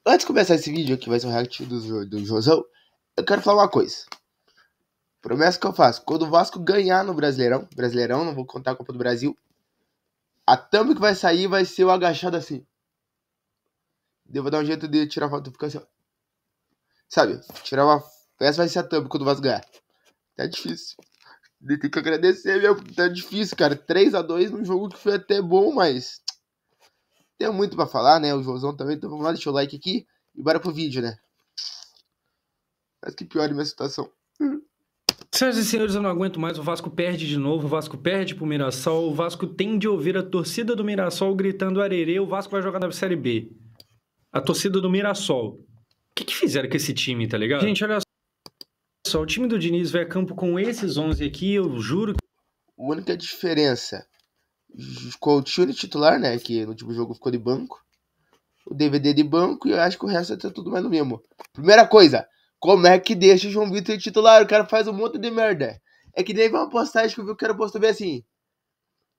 Antes de começar esse vídeo, que vai ser um react do Josão, eu quero falar uma coisa. Promessa que eu faço. Quando o Vasco ganhar no Brasileirão, não vou contar a Copa do Brasil, a thumb que vai sair vai ser o agachado assim. Eu vou dar um jeito de tirar a foto e ficar assim, ó. Sabe? Tirar uma... Essa vai ser a thumb quando o Vasco ganhar. Tá difícil. Tem que agradecer mesmo, porque tá difícil, cara. 3-2 num jogo que foi até bom, mas... tem muito pra falar, né? O Josão também. Então vamos lá, deixa o like aqui e bora pro vídeo, né? Mas que pior a minha situação. Senhoras e senhores, eu não aguento mais, o Vasco perde de novo, o Vasco perde pro Mirassol, o Vasco tem de ouvir a torcida do Mirassol gritando arerê, o Vasco vai jogar na Série B. A torcida do Mirassol. O que fizeram com esse time, tá ligado? Gente, olha só, o time do Diniz vai a campo com esses 11 aqui, eu juro. A única diferença, Coutinho de titular, né, que no último jogo ficou de banco, o DVD de banco, e eu acho que o resto tá tudo mais no mesmo. Primeira coisa, como é que deixa o João Vitor titular? O cara faz um monte de merda. É que nem uma postagem que eu vi, o cara postou bem assim: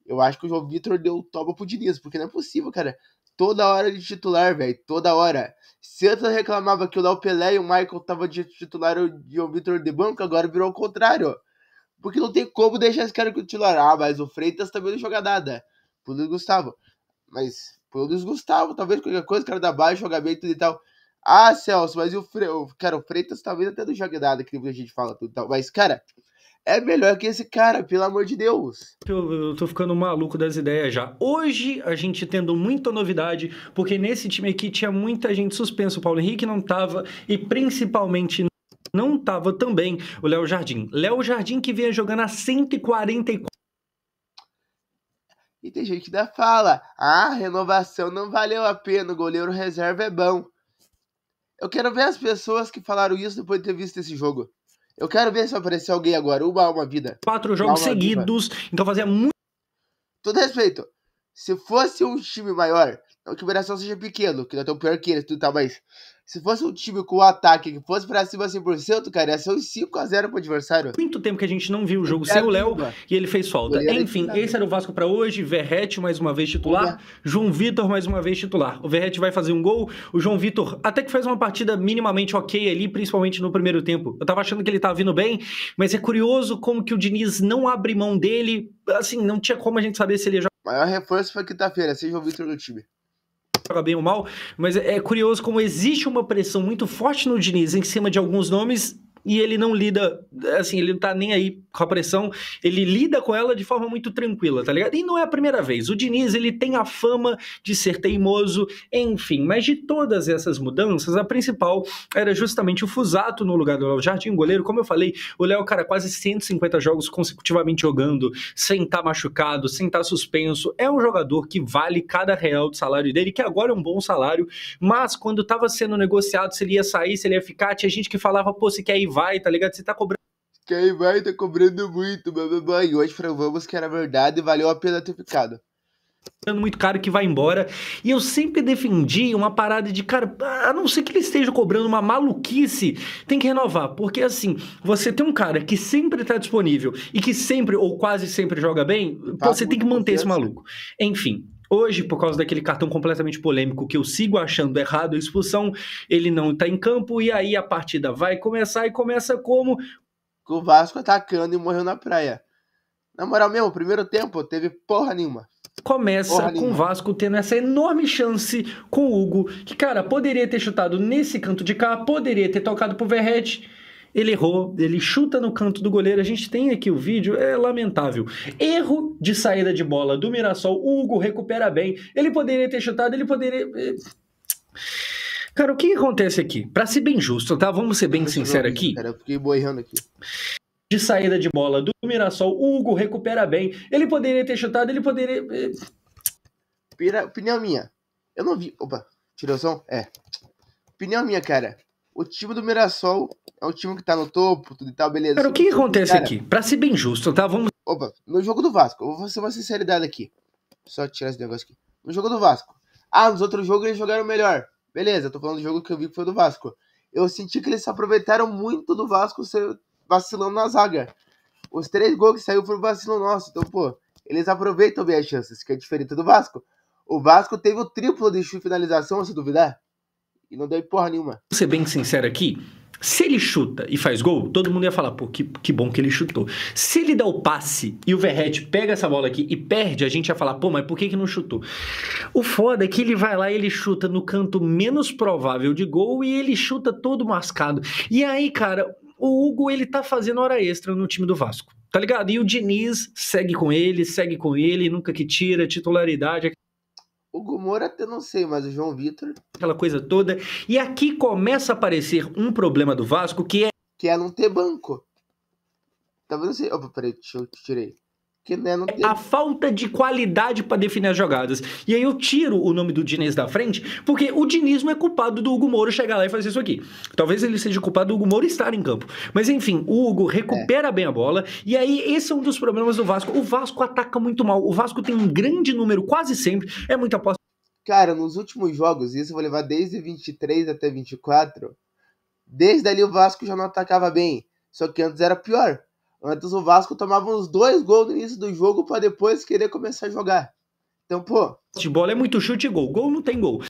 eu acho que o João Vitor deu toba pro Diniz, porque não é possível, cara. Toda hora de titular, velho. Toda hora. Se antes reclamava que o Léo Pelé e o Michael tava de titular e o João Vitor de banco, agora virou o contrário. Porque não tem como deixar esse cara titular. Ah, mas o Freitas também não joga nada. Pro Luiz Gustavo. Mas pro Luiz Gustavo, talvez qualquer coisa, o cara da base, joga bem tudo e tal. Ah, Celso, mas e cara, o Freitas talvez até não jogue nada, que a gente fala tudo e tal. Mas, cara, é melhor que esse cara, pelo amor de Deus. Eu tô ficando maluco das ideias já. Hoje a gente tendo muita novidade, porque nesse time aqui tinha muita gente suspensa. O Paulo Henrique não tava, e principalmente não tava também o Léo Jardim. Léo Jardim que vinha jogando a 144. E tem gente que ainda fala: ah, renovação não valeu a pena, o goleiro reserva é bom. Eu quero ver as pessoas que falaram isso depois de ter visto esse jogo. Eu quero ver se vai aparecer alguém agora, uma alma vida. 4 jogos seguidos, então fazia muito... Todo respeito, se fosse um time maior, não que o Mirassol seja pequeno, que não é tão pior que eles, tudo tal, mas se fosse um time com ataque que fosse pra cima 100%, cara, ia ser uns 5-0 pro adversário. Muito tempo que a gente não viu o jogo sem o Léo e ele fez falta. Enfim, esse era o Vasco pra hoje. Verratti mais uma vez titular, João Vitor mais uma vez titular. O Verratti vai fazer um gol, o João Vitor até que faz uma partida minimamente ok ali, principalmente no primeiro tempo. Eu tava achando que ele tava vindo bem, mas é curioso como que o Diniz não abre mão dele. Assim, não tinha como a gente saber se ele ia jogar. O maior reforço foi quinta-feira, seja o João Vitor no time. Joga bem ou mal, mas é curioso como existe uma pressão muito forte no Diniz em cima de alguns nomes e ele não lida, assim, ele não tá nem aí com a pressão, ele lida com ela de forma muito tranquila, tá ligado? E não é a primeira vez, o Diniz, ele tem a fama de ser teimoso, enfim, mas de todas essas mudanças, a principal era justamente o Fuzato no lugar do Léo Jardim, goleiro, como eu falei, o Léo, cara, quase 150 jogos consecutivamente jogando, sem estar machucado, sem estar suspenso, é um jogador que vale cada real do salário dele, que agora é um bom salário, mas quando tava sendo negociado se ele ia sair, se ele ia ficar, tinha gente que falava, pô, se quer ir, vai, tá ligado? Você tá cobrando. Quem vai tá cobrando muito, e hoje provamos que era verdade e valeu a pena ter ficado. Muito caro que vai embora. E eu sempre defendi uma parada de, cara, a não ser que ele esteja cobrando uma maluquice, tem que renovar. Porque assim, você tem um cara que sempre tá disponível e que sempre ou quase sempre joga bem, você tem que manter esse maluco. Enfim. Hoje, por causa daquele cartão completamente polêmico que eu sigo achando errado, a expulsão, ele não tá em campo e aí a partida vai começar e começa como? Com o Vasco atacando e morreu na praia. Na moral mesmo, primeiro tempo teve porra nenhuma. Começa com o Vasco tendo essa enorme chance com o Hugo, que, cara, poderia ter chutado nesse canto de cá, poderia ter tocado pro Verratti. Ele errou, ele chuta no canto do goleiro, a gente tem aqui o vídeo, é lamentável. Erro de saída de bola do Mirassol, o Hugo recupera bem, ele poderia ter chutado, ele poderia... Cara, o que acontece aqui? Pra ser bem justo, tá? Vamos ser bem sinceros aqui. Cara, eu fiquei boiando aqui. De saída de bola do Mirassol, o Hugo recupera bem, ele poderia ter chutado, ele poderia... Opinião minha, eu não vi... Opa, tirou o som? É. Opinião minha, cara. O time do Mirassol é um time que tá no topo, tudo e tal, beleza. Cara, o que acontece aqui? Pra ser bem justo, tá? Vamos... Opa, no jogo do Vasco, eu vou fazer uma sinceridade aqui. Só tirar esse negócio aqui. No jogo do Vasco. Ah, nos outros jogos eles jogaram melhor. Beleza, eu tô falando do jogo que eu vi que foi do Vasco. Eu senti que eles se aproveitaram muito do Vasco vacilando na zaga. Os 3 gols que saiu foram vacilão nosso. Então, pô, eles aproveitam bem as chances, que é diferente do Vasco. O Vasco teve o triplo de finalização, se duvidar. E não deu porra nenhuma. Vou ser bem sincero aqui. Se ele chuta e faz gol, todo mundo ia falar, pô, que bom que ele chutou. Se ele dá o passe e o Verratti pega essa bola aqui e perde, a gente ia falar, pô, mas por que não chutou? O foda é que ele vai lá e ele chuta no canto menos provável de gol e ele chuta todo mascado. E aí, cara, o Hugo, ele tá fazendo hora extra no time do Vasco, tá ligado? E o Diniz segue com ele, nunca que tira titularidade. O Hugo Moura até não sei, mas o João Vitor... Aquela coisa toda. E aqui começa a aparecer um problema do Vasco que é não ter banco. Talvez não sei... Opa, peraí, eu tirei. Que não é não ter... a falta de qualidade para definir as jogadas. E aí eu tiro o nome do Diniz da frente, porque o Diniz não é culpado do Hugo Moura chegar lá e fazer isso aqui. Talvez ele seja culpado do Hugo Moura estar em campo. Mas enfim, o Hugo recupera bem a bola, e aí esse é um dos problemas do Vasco. O Vasco ataca muito mal. O Vasco tem um grande número, quase sempre, é muita aposta. Cara, nos últimos jogos, isso eu vou levar desde 23 até 24, desde ali o Vasco já não atacava bem. Só que antes era pior. Antes o Vasco tomava uns 2 gols no início do jogo pra depois querer começar a jogar. Então, pô... futebol é muito chute e gol. Gol não tem gol.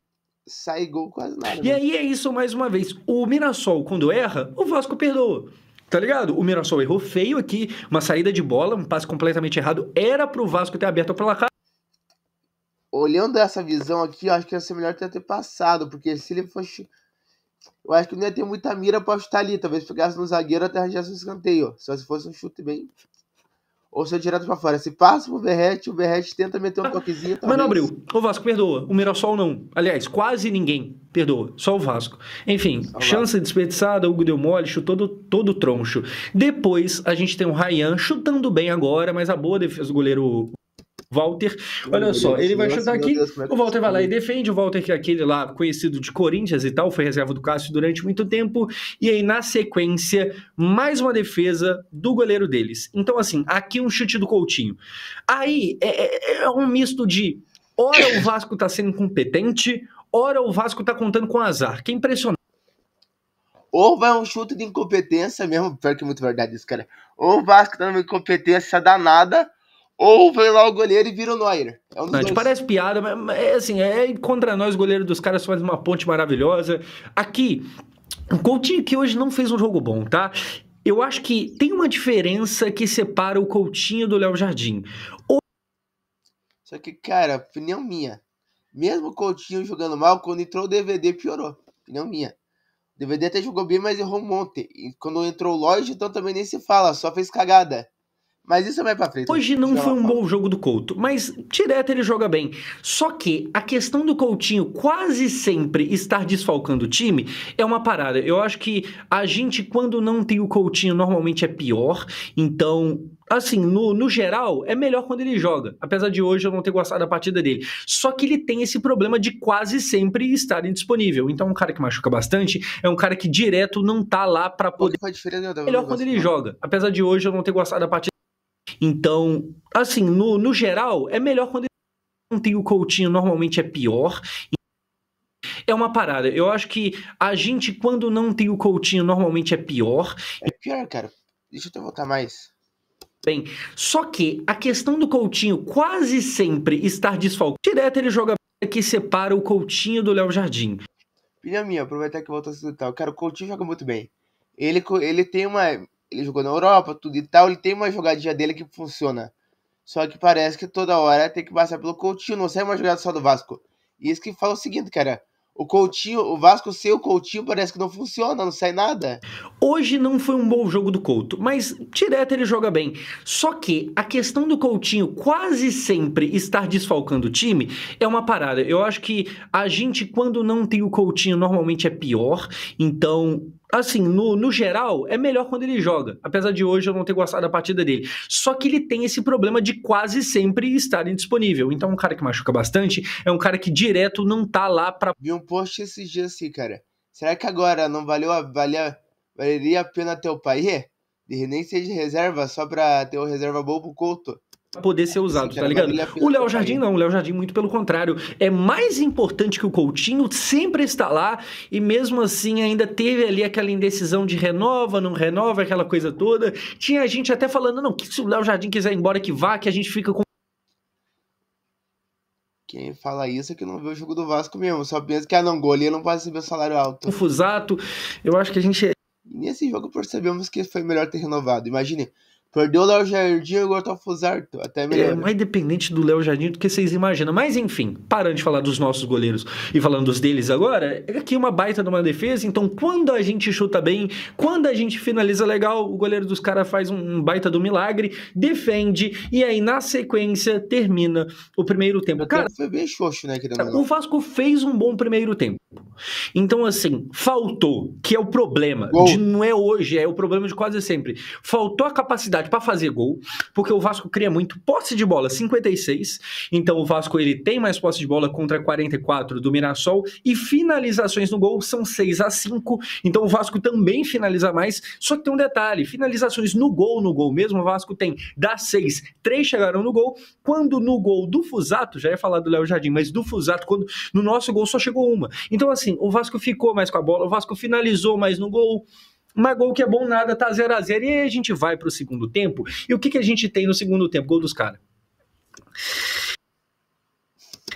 Sai gol quase nada. E aí é isso mais uma vez. O Mirassol, quando erra, o Vasco perdoa. Tá ligado? O Mirassol errou feio aqui, uma saída de bola, um passe completamente errado. Era pro Vasco ter aberto o placar. Olhando essa visão aqui, eu acho que ia ser melhor ter passado, porque se ele fosse... eu acho que não ia ter muita mira pra chutar ali. Talvez pegasse no zagueiro até arranjasse um escanteio. Só se fosse um chute bem... ou se direto pra fora. Se passa pro Verratti, o Verratti tenta meter um toquezinho. Mas não abriu. O Vasco perdoa. O Mirassol não. Aliás, quase ninguém perdoa. Só o Vasco. Enfim, chance desperdiçada. O Hugo deu mole, chutou todo troncho. Depois, a gente tem o Ryan chutando bem agora, mas a boa defesa do goleiro... Walter, olha só, ele vai chutar aqui, o Walter vai lá e defende, o Walter que é aquele lá conhecido de Corinthians e tal, foi reserva do Cássio durante muito tempo, e aí na sequência, mais uma defesa do goleiro deles. Então assim, aqui um chute do Coutinho. Aí é um misto de, ora o Vasco tá sendo incompetente, ora o Vasco tá contando com azar, que é impressionante. Ou vai um chute de incompetência mesmo, pior que é muito verdade isso, cara. Ou o Vasco tá numa incompetência danada, ou vem lá o goleiro e vira o Neuer. É um dos dois. Parece piada, mas é assim, contra nós, o goleiro dos caras faz uma ponte maravilhosa. Aqui, o Coutinho que hoje não fez um jogo bom, tá? Eu acho que tem uma diferença que separa o Coutinho do Léo Jardim. Só que, cara, opinião minha. Mesmo o Coutinho jogando mal, quando entrou o DVD piorou. Opinião minha. O DVD até jogou bem, mas errou um monte. E quando entrou o Lloyd, então também nem se fala, só fez cagada. Mas isso é mais pra frente. Hoje não foi um bom jogo do Couto, mas direto ele joga bem. Só que a questão do Coutinho quase sempre estar desfalcando o time é uma parada. Eu acho que a gente, quando não tem o Coutinho, normalmente é pior. Então, assim, no geral, é melhor quando ele joga. Apesar de hoje eu não ter gostado da partida dele. Só que ele tem esse problema de quase sempre estar indisponível. Então, é um cara que machuca bastante, é um cara que direto não tá lá pra poder... melhor quando ele joga. Apesar de hoje eu não ter gostado da partida. Então, assim, no geral, é melhor quando ele não tem o Coutinho, normalmente é pior. É uma parada. Eu acho que a gente, quando não tem o Coutinho, normalmente é pior. É pior, cara. Deixa eu até voltar mais. Bem, só que a questão do Coutinho quase sempre estar desfalcado. Direto ele joga que separa o Coutinho do Léo Jardim. Filha minha, aproveitar que voltou a se tal. Cara, o Coutinho joga muito bem. Ele tem uma... ele jogou na Europa, tudo e tal, ele tem uma jogadinha dele que funciona. Só que parece que toda hora tem que passar pelo Coutinho, não sai uma jogada só do Vasco. E isso que fala o seguinte, cara, o Coutinho, o Vasco sem o Coutinho parece que não funciona, não sai nada. Hoje não foi um bom jogo do Couto, mas direto ele joga bem. Só que a questão do Coutinho quase sempre estar desfalcando o time é uma parada. Eu acho que a gente, quando não tem o Coutinho, normalmente é pior. Então, assim, no geral, é melhor quando ele joga. Apesar de hoje eu não ter gostado da partida dele. Só que ele tem esse problema de quase sempre estar indisponível. Então, um cara que machuca bastante é um cara que direto não tá lá pra... Vi um post esses dias assim, cara. Será que agora não valeria a pena ter o Payet? Nem ser de reserva, só pra ter o reserva bom pro Couto? Poder ser usado, sim, cara, tá ligado? O Léo Jardim não, o Léo Jardim muito pelo contrário, é mais importante que o Coutinho, sempre está lá, e mesmo assim ainda teve ali aquela indecisão de renova, não renova, aquela coisa toda. Tinha gente até falando, não, que se o Léo Jardim quiser ir embora que vá, que a gente fica com... Quem fala isso é que não vê o jogo do Vasco mesmo. Só pensa que, não, goleiro não pode receber salário alto. O Fusato, eu acho que a gente... E nesse jogo percebemos que foi melhor ter renovado. Imagine, perdeu o Léo Jardim e agora tá o Fusato. Até melhor. É mais dependente do Léo Jardim do que vocês imaginam. Mas enfim, parando de falar dos nossos goleiros e falando dos deles agora, é aqui uma baita de uma defesa. Então, quando a gente chuta bem, quando a gente finaliza legal, o goleiro dos caras faz um baita do milagre, defende, e aí na sequência termina o primeiro tempo. Cara, Foi bem xoxo, né, querendo ou o não. Vasco fez um bom primeiro tempo. Então, assim, faltou, que é o problema, não é hoje, é o problema de quase sempre. Faltou a capacidade para fazer gol, porque o Vasco cria muito posse de bola, 56. Então, o Vasco ele tem mais posse de bola contra 44 do Mirassol, e finalizações no gol são 6-5. Então, o Vasco também finaliza mais. Só que tem um detalhe: finalizações no gol mesmo, o Vasco tem das 6, 3 chegaram no gol. Quando no gol do Fusato, já ia falar do Léo Jardim, mas do Fusato, quando no nosso gol só chegou uma. Então, assim, o Vasco ficou mais com a bola, o Vasco finalizou mais no gol. Mas gol que é bom nada, tá 0-0. E aí a gente vai pro segundo tempo. E o que a gente tem no segundo tempo? Gol dos caras.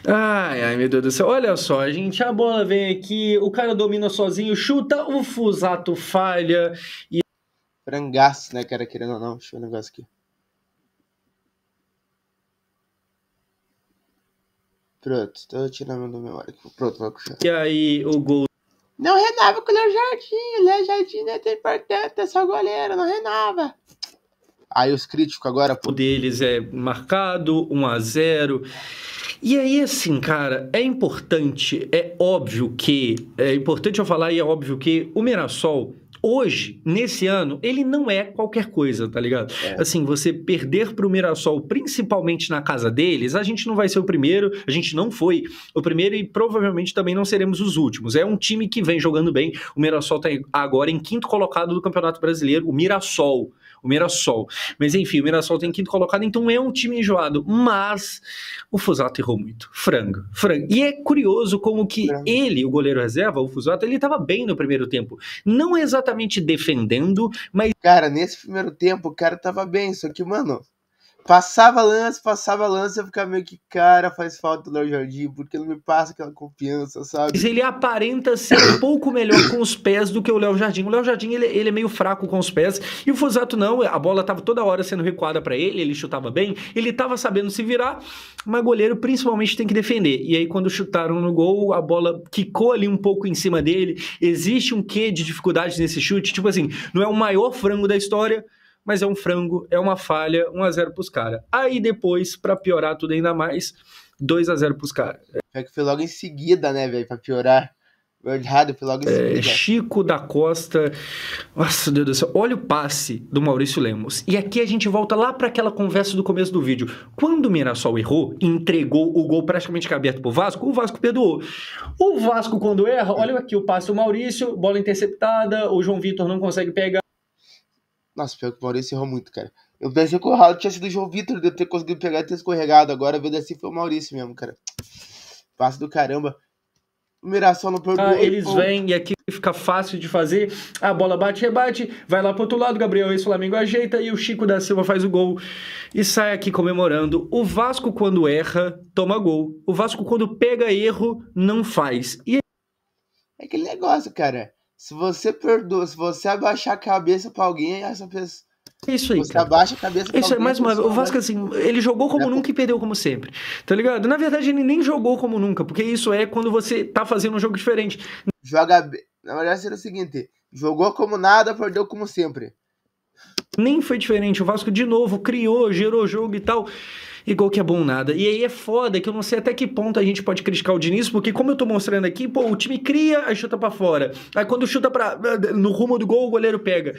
Ai, meu Deus do céu. Olha só, gente, a bola vem aqui, o cara domina sozinho, chuta, o Fusato falha. E... frangaço, né, cara, querendo ou não. Deixa eu ver o negócio aqui. Pronto, tô tirando da memória aqui. Pronto, vai puxar. E aí, o gol. Não renova com o Léo Jardim. O Léo Jardim não é tão importante, é só goleiro, não renova. Aí os críticos agora, pô. O deles é marcado, 1-0. E aí, assim, cara, é importante eu falar, e é óbvio que o Mirassol, hoje, nesse ano, ele não é qualquer coisa, tá ligado? Assim, você perder pro Mirassol, principalmente na casa deles, a gente não vai ser o primeiro, a gente não foi o primeiro e provavelmente também não seremos os últimos. É um time que vem jogando bem, o Mirassol tá agora em 5º colocado do Campeonato Brasileiro, o Mirassol. Mas enfim, o Mirassol tem 5º colocado, então é um time enjoado, mas o Fusato errou muito, frango. E é curioso como que ele, o goleiro reserva, o Fusato, ele tava bem no primeiro tempo, não exatamente defendendo, mas... Cara, nesse primeiro tempo o cara tava bem, só que, mano, passava lance, eu ficava meio que, cara, faz falta o Léo Jardim, porque não me passa aquela confiança, sabe? Mas ele aparenta ser um pouco melhor com os pés do que o Léo Jardim. O Léo Jardim, ele é meio fraco com os pés, e o Fusato não, a bola tava toda hora sendo recuada pra ele chutava bem, ele tava sabendo se virar, mas goleiro principalmente tem que defender. E aí quando chutaram no gol, a bola quicou ali um pouco em cima dele, existe um quê de dificuldade nesse chute, tipo assim, não é o maior frango da história, mas é um frango, é uma falha, 1-0 pros caras. Aí depois, pra piorar tudo ainda mais, 2-0 pros caras. É que foi logo em seguida, né, velho, pra piorar. Verdade, foi logo em seguida. Chico da Costa, nossa, Deus do céu, olha o passe do Maurício Lemos. E aqui a gente volta lá para aquela conversa do começo do vídeo. Quando o Mirassol errou e entregou o gol praticamente aberto pro Vasco, o Vasco perdoou. O Vasco, quando erra, olha aqui o passe do Maurício, bola interceptada, o João Vitor não consegue pegar. Nossa, pior que o Maurício errou muito, cara. Eu pensei que o errado tinha sido o João Vitor, de eu ter conseguido pegar e ter escorregado. Agora, vendo assim, foi o Maurício mesmo, cara. Passe do caramba. O Mirassol não perdoou. Eles vêm e aqui fica fácil de fazer. A bola bate, rebate, vai lá pro outro lado, Gabriel ex-Flamengo ajeita e o Chico da Silva faz o gol e sai aqui comemorando. O Vasco, quando erra, toma gol. O Vasco, quando pega erro, não faz. E é aquele negócio, cara. Se você perdoa, se você abaixar a cabeça pra alguém, essa pessoa... Isso aí, você cara. abaixa a cabeça pra isso alguém. É mais uma vez. O Vasco, assim, ele jogou como nunca e perdeu como sempre. Tá ligado? Na verdade, ele nem jogou como nunca, porque isso é quando você tá fazendo um jogo diferente. Na verdade, seria o seguinte: jogou como nada, perdeu como sempre. Nem foi diferente. O Vasco, de novo, criou, gerou jogo e tal. E gol que é bom nada. E aí é foda que eu não sei até que ponto a gente pode criticar o Diniz, porque como eu tô mostrando aqui, pô, o time cria, aí chuta pra fora. Aí quando chuta no rumo do gol, o goleiro pega.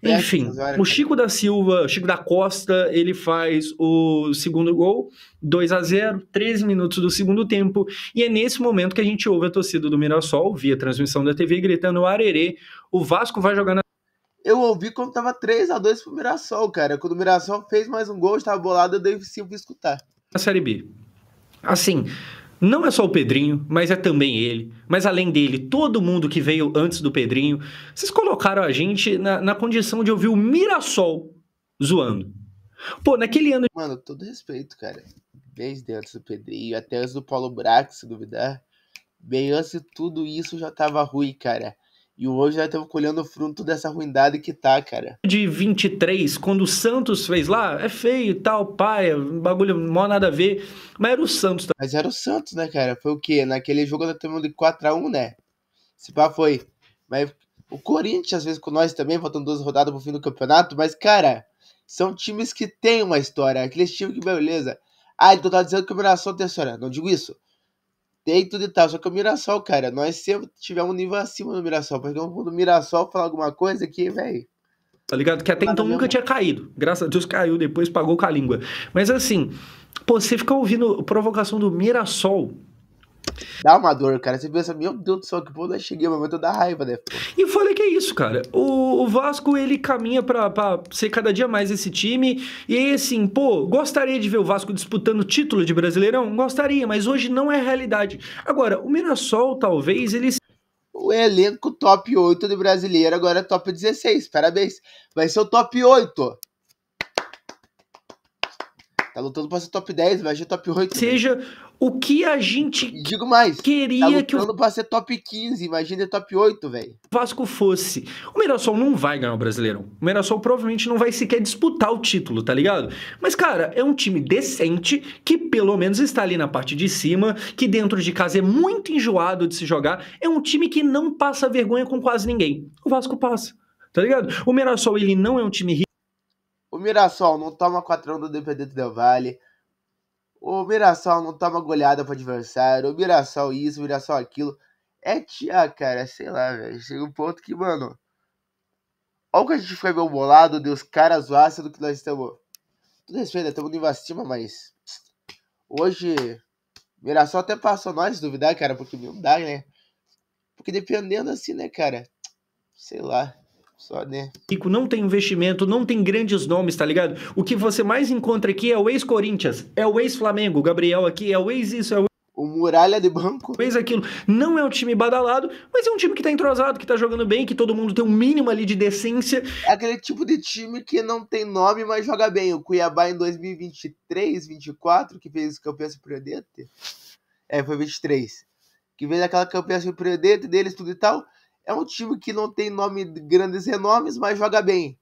Enfim, o Chico da Silva, Chico da Costa, ele faz o segundo gol, 2-0, 13 minutos do segundo tempo. E é nesse momento que a gente ouve a torcida do Mirassol, via transmissão da TV, gritando arerê, o Vasco vai jogar na... Eu ouvi quando tava 3-2 pro Mirassol, cara. Quando o Mirassol fez mais um gol, estava bolado, eu dei sim pra escutar. Na Série B. Assim, não é só o Pedrinho, mas é também ele. Mas além dele, todo mundo que veio antes do Pedrinho. Vocês colocaram a gente na condição de ouvir o Mirassol zoando. Pô, naquele ano... Mano, todo respeito, cara. Desde antes do Pedrinho, até antes do Paulo Brax, se duvidar. Bem antes de tudo isso já tava ruim, cara. E hoje nós estamos colhendo o fruto dessa ruindade que tá, cara. De 23, quando o Santos fez lá, é feio e tal, paia, bagulho mó nada a ver, mas era o Santos. Mas era o Santos, né, cara? Foi o quê? Naquele jogo nós temos de 4-1, né? Se pá, foi. Mas o Corinthians, às vezes, com nós também, faltando 2 rodadas pro fim do campeonato. Mas, cara, são times que têm uma história. Aqueles times que, beleza. Ah, então tá dizendo que o Mirassol tem história. Não digo isso. Tem tudo e tal. Só que o Mirassol, cara, nós sempre tivemos um nível acima do Mirassol. Porque quando o Mirassol falar alguma coisa aqui, velho. Tá ligado? Que até então nunca tinha caído. Graças a Deus caiu, depois pagou com a língua. Mas assim, pô, você fica ouvindo provocação do Mirassol. Dá uma dor, cara. Você pensa, meu Deus do céu, que pô, nós cheguei, mas dá raiva, né? Pô. E falei que é isso, cara. O Vasco, ele caminha pra ser cada dia mais esse time. E aí, assim, pô, gostaria de ver o Vasco disputando o título de Brasileirão? Gostaria, mas hoje não é realidade. Agora, o Mirassol, talvez, ele... O elenco top 8 do brasileiro agora é top 16. Parabéns. Vai ser o top 8. Tá lutando pra ser top 10, vai ser top 8. Seja o que a gente digo mais, queria tá que o lutando pra ser top 15, imagina top 8, velho. Vasco fosse. O Mirassol não vai ganhar o Brasileirão. O Mirassol provavelmente não vai sequer disputar o título, tá ligado? Mas, cara, é um time decente que pelo menos está ali na parte de cima, que dentro de casa é muito enjoado de se jogar. É um time que não passa vergonha com quase ninguém. O Vasco passa, tá ligado? O Mirassol, ele não é um time rico. O Mirassol não toma 4 do Independente Del Valle. O Mirassol não toma goleada pro adversário. O Mirassol isso, o Mirassol aquilo. Cara, sei lá, velho. Chega um ponto que, mano. Olha o que a gente foi meio bolado de os caras zoassem do que nós estamos. Tudo respeito, estamos nível acima, mas. Hoje. Mirassol até passou nós, se duvidar, cara, porque não dá, né? Porque dependendo assim, né, cara? Sei lá. Só, né? Não tem investimento, não tem grandes nomes, tá ligado? O que você mais encontra aqui é o ex-Corinthians, é o ex-Flamengo, o Gabriel aqui é o ex-isso, é o Muralha de banco. Fez aquilo. Não é um time badalado, mas é um time que tá entrosado, que tá jogando bem, que todo mundo tem um mínimo ali de decência. É aquele tipo de time que não tem nome, mas joga bem. O Cuiabá em 2023, 24, que fez campeão surpreendente. Foi 23. Que fez aquela campeã surpreendente deles, tudo e tal. É um time que não tem nome, grandes renomes, mas joga bem.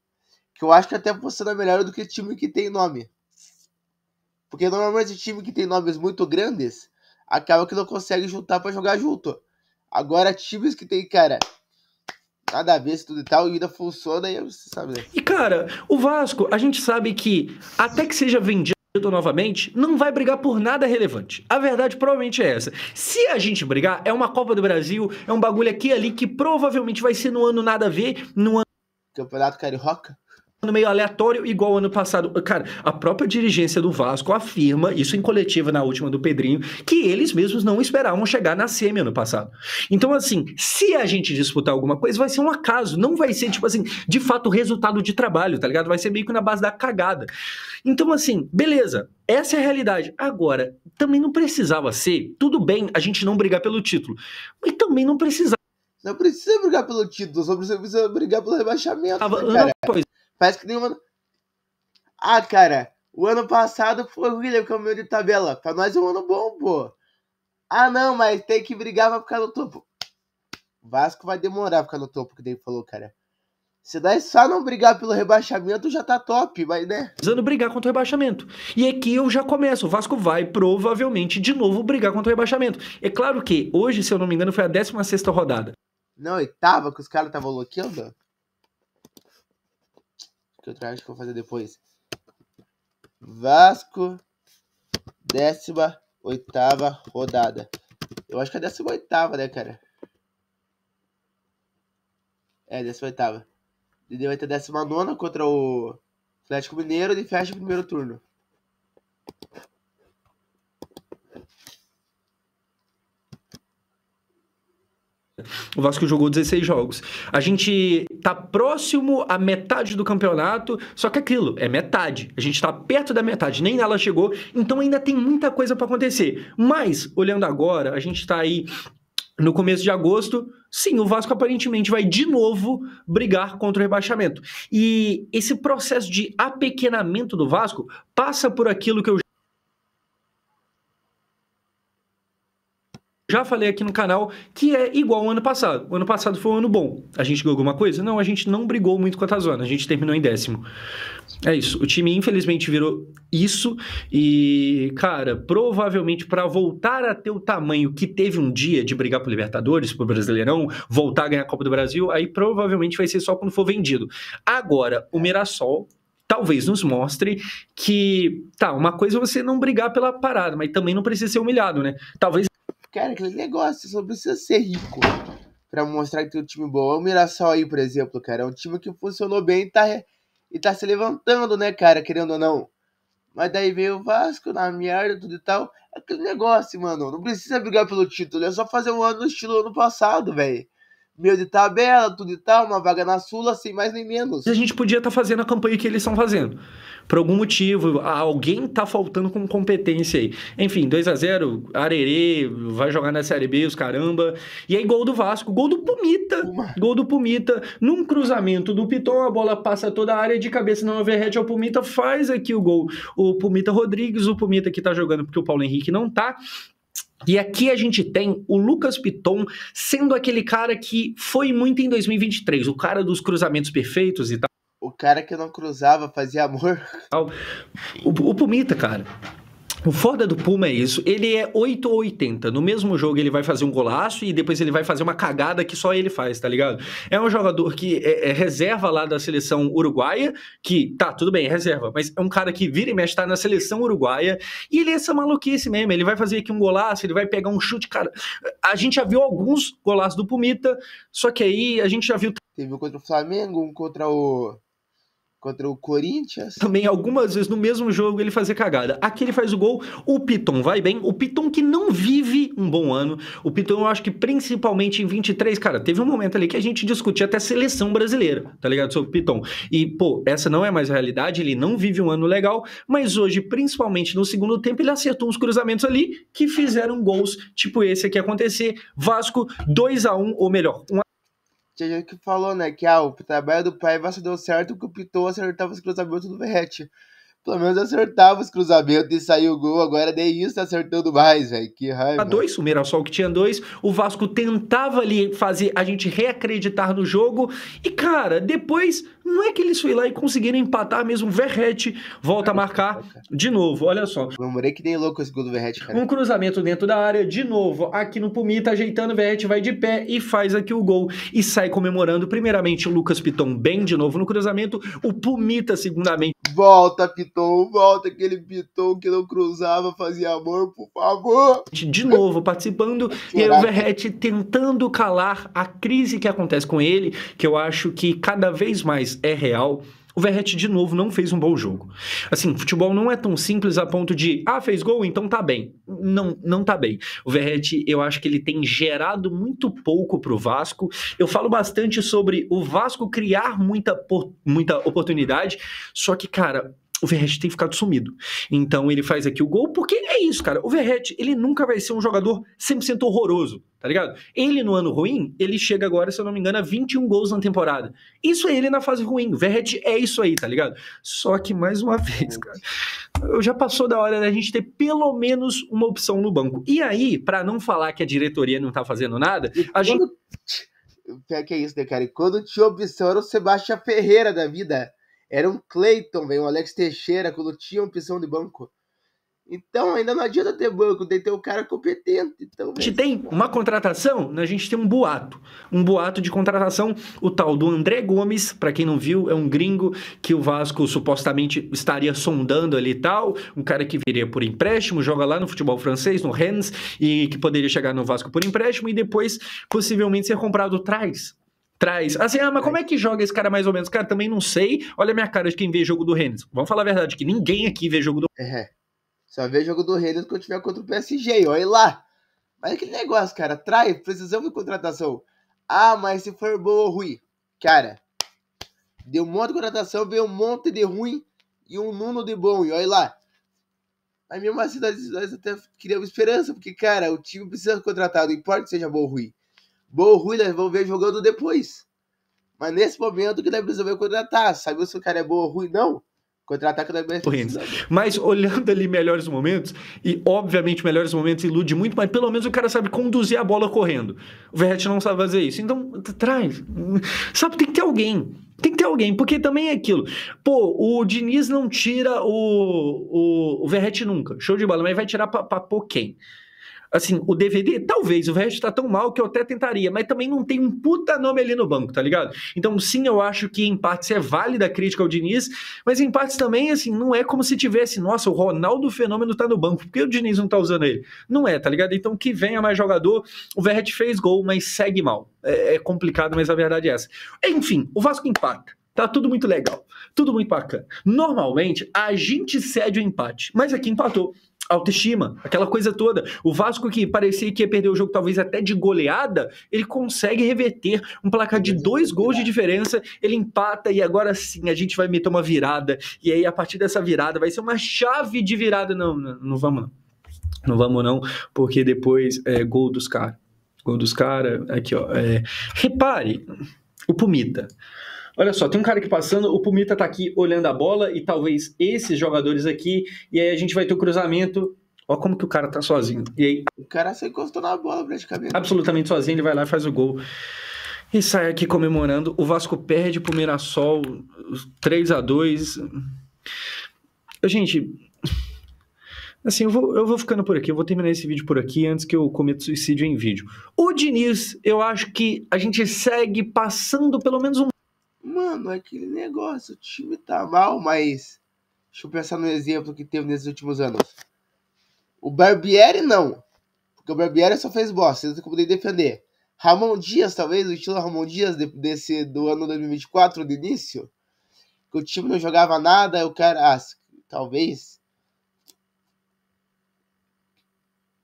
Que eu acho que até funciona melhor do que time que tem nome. Porque normalmente time que tem nomes muito grandes acaba que não consegue juntar pra jogar junto. Agora, times que tem, cara, nada a ver se tudo e tal, e ainda funciona, e você sabe, né? E, cara, o Vasco, a gente sabe que, até que seja vendido novamente, não vai brigar por nada relevante. A verdade provavelmente é essa. Se a gente brigar, é uma Copa do Brasil, é um bagulho aqui e ali que provavelmente vai ser no ano nada a ver, no ano... Campeonato Carioca? No meio aleatório, igual ano passado. Cara, a própria dirigência do Vasco afirma, isso em coletiva na última do Pedrinho, que eles mesmos não esperavam chegar na semi ano passado. Então, assim, se a gente disputar alguma coisa, vai ser um acaso. Não vai ser, tipo assim, de fato, resultado de trabalho, tá ligado? Vai ser meio que na base da cagada. Então, assim, beleza. Essa é a realidade. Agora, também não precisava ser. Tudo bem a gente não brigar pelo título, mas também não precisava. Não precisa brigar pelo título, só precisa brigar pelo rebaixamento, né, cara? Parece que nenhuma... Ah, cara, o ano passado foi o William caminhão de tabela. Pra nós é um ano bom, pô. Ah, não, mas tem que brigar pra ficar no topo. O Vasco vai demorar pra ficar no topo, que ele falou, cara. Se nós só não brigar pelo rebaixamento, já tá top, mas, né? Precisando brigar contra o rebaixamento. E aqui eu já começo. O Vasco vai, provavelmente, de novo brigar contra o rebaixamento. É claro que hoje, se eu não me engano, foi a 16ª rodada. Não, 8ª, que os caras estavam bloqueando? Que eu acho que vou fazer depois. Vasco, 18ª rodada. Eu acho que é 18ª, né, cara? 18ª. E vai ter 19ª contra o Atlético Mineiro e fecha o primeiro turno. O Vasco jogou 16 jogos. A gente tá próximo à metade do campeonato, só que aquilo é metade. A gente tá perto da metade, nem ela chegou, então ainda tem muita coisa para acontecer. Mas, olhando agora, a gente tá aí no começo de agosto, sim, o Vasco aparentemente vai de novo brigar contra o rebaixamento. E esse processo de apequenamento do Vasco passa por aquilo que eu Já falei aqui no canal que é igual ao ano passado. O ano passado foi um ano bom. A gente ganhou alguma coisa? Não, a gente não brigou muito com a Tazona. A gente terminou em 10º. É isso. O time, infelizmente, virou isso. E, cara, provavelmente para voltar a ter o tamanho que teve um dia de brigar pro Libertadores, pro Brasileirão, voltar a ganhar a Copa do Brasil, aí provavelmente vai ser só quando for vendido. Agora, o Mirassol talvez nos mostre que, tá, uma coisa é você não brigar pela parada, mas também não precisa ser humilhado, né? Talvez... Cara, aquele negócio, você só precisa ser rico pra mostrar que tem um time bom. O Mirassol aí, por exemplo, cara, é um time que funcionou bem e tá se levantando, né, cara, querendo ou não. Mas daí veio o Vasco na merda, tudo e tal. É aquele negócio, mano, não precisa brigar pelo título, é só fazer um ano no estilo ano passado, velho. Meio de tabela, tudo e tal, uma vaga na Sula, sem mais nem menos. A gente podia estar fazendo a campanha que eles estão fazendo. Por algum motivo, alguém tá faltando com competência aí. Enfim, 2-0, Arerê, vai jogar na Série B, os caramba. E aí, gol do Vasco, gol do Pumita. Gol do Pumita, num cruzamento do Piton, a bola passa toda a área de cabeça no overhead ao Pumita, faz aqui o gol. O Pumita Rodrigues, o Pumita que tá jogando porque o Paulo Henrique não tá. E aqui a gente tem o Lucas Piton sendo aquele cara que foi muito em 2023, o cara dos cruzamentos perfeitos e tal. O cara que não cruzava, fazia amor. O Pumita, cara. O foda do Puma é isso, ele é 8 ou 80. No mesmo jogo ele vai fazer um golaço e depois ele vai fazer uma cagada que só ele faz, tá ligado? É um jogador que é reserva lá da seleção uruguaia, que, tá, tudo bem, é reserva, mas é um cara que vira e mexe, tá na seleção uruguaia, e ele é essa maluquice mesmo, ele vai fazer aqui um golaço, ele vai pegar um chute, cara. A gente já viu alguns golaços do Pumita, só que aí a gente já viu... Teve um contra o Flamengo, um contra o Corinthians. Também algumas vezes no mesmo jogo ele fazia cagada. Aqui ele faz o gol, o Piton vai bem, o Piton que não vive um bom ano. O Piton eu acho que principalmente em 23, cara, teve um momento ali que a gente discutia até a seleção brasileira, tá ligado? Sobre o Piton. E, pô, essa não é mais a realidade, ele não vive um ano legal, mas hoje, principalmente no segundo tempo, ele acertou uns cruzamentos ali que fizeram gols, tipo esse aqui acontecer. Vasco 2-1, ou melhor, Tinha gente que falou, né, que o trabalho do Paiva só deu certo porque o Piton acertava os cruzamentos do Verratti. Pelo menos acertava os cruzamentos e saiu o gol, agora nem isso tá acertando mais, velho, que raiva. O Mirassol que tinha 2, o Vasco tentava ali fazer a gente reacreditar no jogo, e cara, depois, não é que eles foram lá e conseguiram empatar mesmo, o Verratti volta a marcar de novo, olha só. Comemorei que nem louco esse gol do Verratti, cara. Um cruzamento dentro da área, de novo, aqui no Pumita, ajeitando, o Verratti vai de pé e faz aqui o gol, e sai comemorando, primeiramente o Lucas Piton bem de novo no cruzamento, o Pumita segundamente. Volta, Piton, volta aquele Piton que não cruzava, fazia amor, por favor. De novo participando, e aí o Verratti tentando calar a crise que acontece com ele, que eu acho que cada vez mais é real. O Verratti, de novo, não fez um bom jogo. Assim, futebol não é tão simples a ponto de, fez gol, então tá bem. Não tá bem. O Verratti, eu acho que ele tem gerado muito pouco pro Vasco. Eu falo bastante sobre o Vasco criar muita oportunidade, só que, cara, o Verratti tem ficado sumido. Então ele faz aqui o gol, porque é isso, cara. O Verratti, ele nunca vai ser um jogador 100% horroroso, tá ligado? Ele no ano ruim, ele chega agora, se eu não me engano, a 21 gols na temporada. Isso é ele na fase ruim. O Verratti é isso aí, tá ligado? Só que, mais uma vez, cara, já passou da hora da gente ter pelo menos uma opção no banco. E aí, pra não falar que a diretoria não tá fazendo nada, a gente... Que é isso, né, cara? E quando tinha opção era o Sebastião Ferreira da vida. Era um Cleiton, velho, um Alex Teixeira, quando tinha opção de banco. Então, ainda não adianta ter banco, tem que ter um cara competente. Então, a gente tem uma contratação, a gente tem um boato de contratação, o tal do André Gomes, pra quem não viu, é um gringo que o Vasco supostamente estaria sondando ali e tal, um cara que viria por empréstimo, joga lá no futebol francês, no Rennes, e que poderia chegar no Vasco por empréstimo e depois possivelmente ser comprado traz. Assim, mas como é que joga esse cara mais ou menos? Cara, também não sei. Olha a minha cara de quem vê jogo do Rennes. Vamos falar a verdade, que ninguém aqui vê jogo do... Só vê jogo do Rennes quando tiver contra o PSG, olha lá. Mas aquele negócio, cara, precisamos de contratação. Mas se for boa ou ruim, cara, deu um monte de contratação, veio um monte de ruim e um nuno de bom, e olha lá. Mas mesmo assim, nós até criamos esperança, porque, cara, o time precisa contratar, não importa que seja bom ou ruim. Bom ou ruim, nós vamos ver jogando depois. Mas nesse momento que nós precisamos contratar, sabe se o cara é bom ou ruim? Não. Contra-ataque da Messi. Mas olhando ali melhores momentos, e obviamente melhores momentos ilude muito, mas pelo menos o cara sabe conduzir a bola correndo. O Verratti não sabe fazer isso. Então, traz. Sabe, tem que ter alguém. Tem que ter alguém, porque também é aquilo. Pô, o Diniz não tira o Verratti nunca. Show de bola, mas vai tirar pra pôr quem? Assim, o DVD, talvez, o Verratti tá tão mal que eu até tentaria, mas também não tem um puta nome ali no banco, tá ligado? Então, sim, eu acho que em partes é válida a crítica ao Diniz, mas em partes também, assim, não é como se tivesse, nossa, o Ronaldo Fenômeno tá no banco, por que o Diniz não tá usando ele? Não é, tá ligado? Então, que venha mais jogador, o Verratti fez gol, mas segue mal. É complicado, mas a verdade é essa. Enfim, o Vasco empata. Tá tudo muito legal, tudo muito bacana. Normalmente, a gente cede o empate, mas aqui empatou. Autoestima, aquela coisa toda. O Vasco, que parecia que ia perder o jogo talvez até de goleada, ele consegue reverter um placar de 2 gols de diferença, ele empata e agora sim a gente vai meter uma virada, e aí a partir dessa virada vai ser uma chave de virada. Não vamos não. Não vamos não, porque depois é gol dos caras. Gol dos caras, aqui ó. Repare, o Pumita. Olha só, tem um cara aqui passando, o Pumita tá aqui olhando a bola e talvez esses jogadores aqui, e aí a gente vai ter o cruzamento. Ó como que o cara tá sozinho. E aí, o cara só encostou na bola praticamente. Absolutamente sozinho, ele vai lá e faz o gol. E sai aqui comemorando. O Vasco perde pro Mirassol 3-2. Gente, assim, eu vou ficando por aqui. Eu vou terminar esse vídeo por aqui antes que eu cometa suicídio em vídeo. O Diniz, eu acho que a gente segue passando pelo menos um... Mano, é aquele negócio, o time tá mal, mas deixa eu pensar no exemplo que teve nesses últimos anos. O Barbieri não, porque o Barbieri só fez bosta, não tem como defender. Ramon Dias, talvez, o estilo Ramon Dias do ano 2024, do início, que o time não jogava nada, o cara, talvez.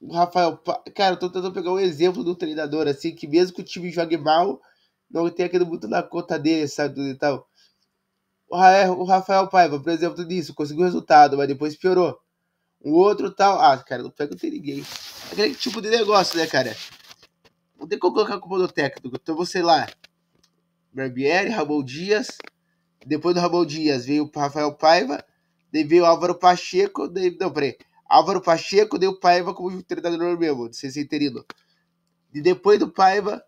O Rafael, cara, eu tô tentando pegar um exemplo do treinador, assim, que mesmo que o time jogue mal, não tem aquele muito na conta dele, sabe, e tal. O Rafael Paiva, por exemplo, disso, conseguiu resultado, mas depois piorou. O outro tal, cara, não pega ninguém. Aquele tipo de negócio, né, cara? Não tem como colocar a culpa do técnico. Então, você lá, Barbieri, Ramon Dias, depois do Ramon Dias veio o Rafael Paiva, daí veio o Álvaro Pacheco, Álvaro Pacheco, deu o Paiva como treinador mesmo, de ser interino. E depois do Paiva,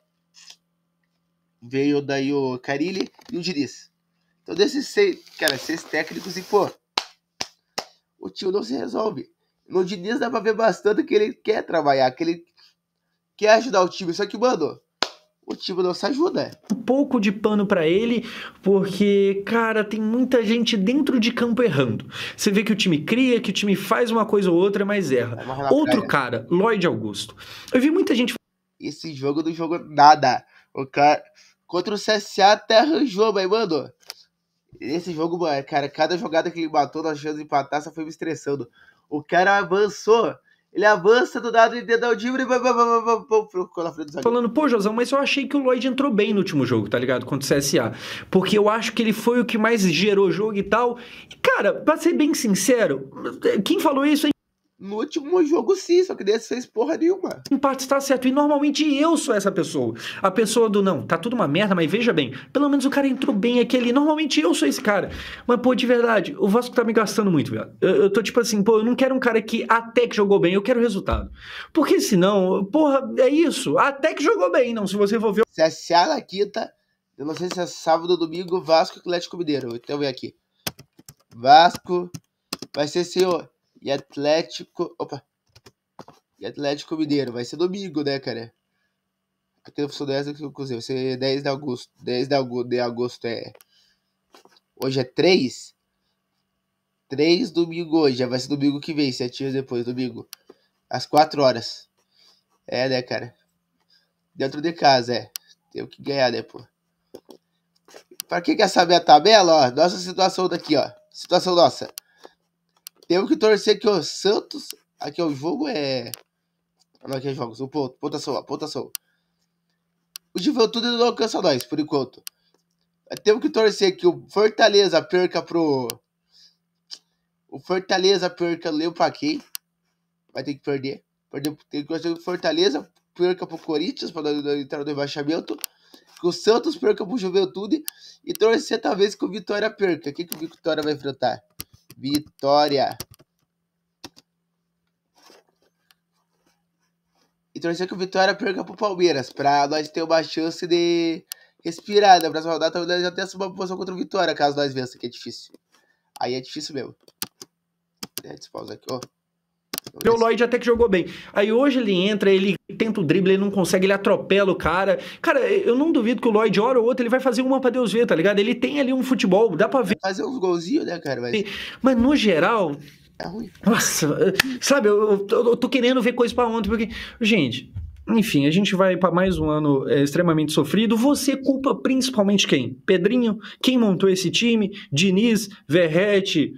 veio daí o Carille e o Diniz. Então, desses 6 técnicos, e pô, o time não se resolve. No Diniz dá pra ver bastante que ele quer trabalhar, que ele quer ajudar o time, só que, mano, o time não se ajuda. Um pouco de pano pra ele, porque, cara, tem muita gente dentro de campo errando. Você vê que o time cria, que o time faz uma coisa ou outra, mas erra. Outro cara, Lloyd Augusto. Eu vi muita gente... Esse jogo não jogou nada. O cara... Contra o CSA até arranjou, mas, mano... Esse jogo, cara, cada jogada que ele matou na chance de empatar só foi me estressando. O cara avançou. Ele avança do lado e dá o livre e ficou na frente do zagueiro. Falando, pô, Josão, mas eu achei que o Lloyd entrou bem no último jogo, tá ligado? Contra o CSA. Porque eu acho que ele foi o que mais gerou jogo e tal. E, cara, pra ser bem sincero, quem falou isso aí? No último jogo, sim, só que desse fez porra nenhuma. Em parte está certo, e normalmente eu sou essa pessoa. A pessoa do não, tá tudo uma merda, mas veja bem, pelo menos o cara entrou bem aqui ali. Normalmente eu sou esse cara. Mas, pô, de verdade, o Vasco tá me gastando muito, velho. Eu tô tipo assim, pô, eu não quero um cara que até que jogou bem, eu quero resultado. Porque senão, porra, é isso, até que jogou bem, não. Se você for ver... CSA na quinta, eu não sei se é sábado ou domingo, Vasco e Atlético Mineiro. Então vem aqui. Vasco, vai ser senhor. E Atlético Mineiro. Vai ser domingo, né, cara? Aqui eu sou 10, inclusive. Vai ser 10 de agosto. 10 de agosto é... Hoje é 3. 3 domingo hoje. Já vai ser domingo que vem, 7 dias depois, domingo. Às 4 horas. É, né, cara? Dentro de casa, Temos que ganhar, né, pô? Pra quem quer saber a tabela, ó. Nossa situação daqui, ó. Situação nossa. Temos que torcer que o Santos... Aqui, ó, o jogo é... Não, aqui é jogos. O pontuação. O Juventude não alcança nós, por enquanto. Temos que torcer que o Fortaleza perca pro... O Fortaleza perca o Paquim. Vai ter que perder. Tem que torcer que o Fortaleza perca pro Corinthians, para não entrar no rebaixamento. Que o Santos perca pro Juventude. E torcer talvez que o Vitória perca. Quem que o Vitória vai enfrentar? Vitória. E torcer que o Vitória perca pro Palmeiras, pra nós ter uma chance de respirar. Na próxima rodada, talvez nós já tenha uma posição contra o Vitória, caso nós vença, que é difícil. Aí é difícil mesmo. Deixa eu pausar aqui, ó. O Lloyd até que jogou bem. Aí hoje ele entra, ele tenta o drible, ele não consegue, ele atropela o cara. Cara, eu não duvido que o Lloyd, hora ou outra, ele vai fazer uma pra Deus ver, tá ligado? Ele tem ali um futebol, dá pra ver. Fazer uns golzinhos, né, cara? Mas no geral... É ruim. Nossa, sabe, eu tô querendo ver coisa pra ontem, porque... Gente, enfim, a gente vai pra mais um ano extremamente sofrido. Você culpa principalmente quem? Pedrinho? Quem montou esse time? Diniz? Verratti?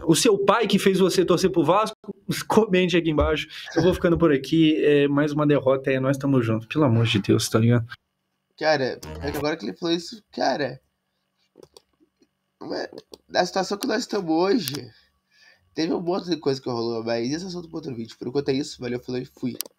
O seu pai que fez você torcer pro Vasco? Comente aqui embaixo. Eu vou ficando por aqui. Mais uma derrota aí, nós estamos juntos. Pelo amor de Deus, tá ligado? Cara, é que agora que ele falou isso, cara... Na situação que nós estamos hoje... Teve um monte de coisa que rolou, mas esse é assunto para outro vídeo. Por enquanto é isso, valeu, falou e fui.